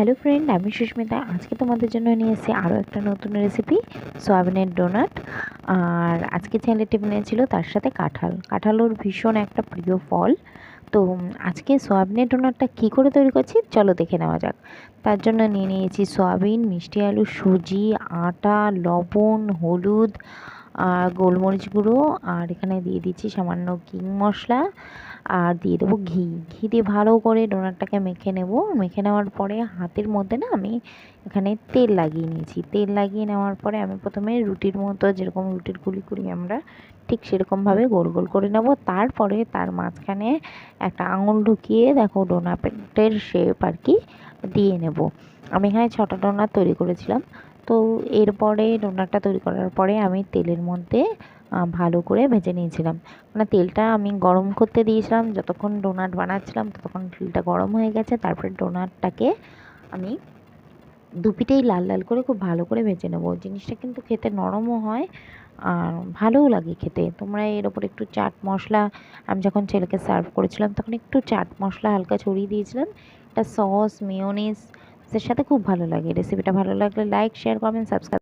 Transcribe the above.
Hello friend, আমি সুস্মিতা। আজকে তোমাদের জন্য নিয়ে এসেছি আরও একটা নতুন রেসিপি, সয়াবিনের ডোনাট। আর আজকে ছেলে টিফিনে ছিল তার সাথে কাঁঠাল ওর ভীষণ একটা প্রিয় ফল। তো আজকে সয়াবিনের ডোনাটটা কী করে তৈরি করছি চলো দেখে নেওয়া যাক। তার জন্য নিয়ে নিয়েছি সয়াবিন, মিষ্টি আলু, সুজি, আটা, লবণ, হলুদ আর গোলমরিচ গুঁড়ো, আর এখানে দিয়ে দিচ্ছি সামান্য কিং মশলা, আর দিয়ে দেবো ঘি। ঘি দিয়ে ভালো করে ডোনাটটাকে মেখে নেব। মেখে নেওয়ার পরে হাতের মধ্যে না আমি এখানে তেল লাগিয়ে নিয়েছি। তেল লাগিয়ে নেওয়ার পরে আমি প্রথমে রুটির মতো, যেরকম রুটির গুলি করি আমরা, ঠিক সেরকমভাবে গোল গোল করে নেব। তারপরে তার মাঝখানে একটা আঙুল ঢুকিয়ে দেখো ডোনাটের শেপ আর কি দিয়ে নেব। আমি এখানে 6টা ডোনাট তৈরি করেছিলাম। তো এরপরে ডোনাটটা তৈরি করার পরে আমি তেলের মধ্যে ভালো করে ভেজে নিয়েছিলাম। মানে তেলটা আমি গরম করতে দিয়েছিলাম, যতক্ষণ ডোনাট বানাচ্ছিলাম ততক্ষণ তেলটা গরম হয়ে গেছে। তারপরে ডোনাটটাকে আমি দুপিঠেই লাল লাল করে খুব ভালো করে ভেজে নেবো। জিনিসটা কিন্তু খেতে নরমও হয় আর ভালোও লাগে খেতে। তোমরা এর ওপর একটু চাট মশলা, আমি যখন ছেলেকে সার্ভ করেছিলাম তখন একটু চাট মশলা হালকা ছড়িয়ে দিয়েছিলাম। এটা সস মেয়োনিজ এর সাথে খুব ভালো লাগে। রেসিপিটা ভালো লাগলে লাইক, শেয়ার, কমেন্ট, সাবস্ক্রাইব।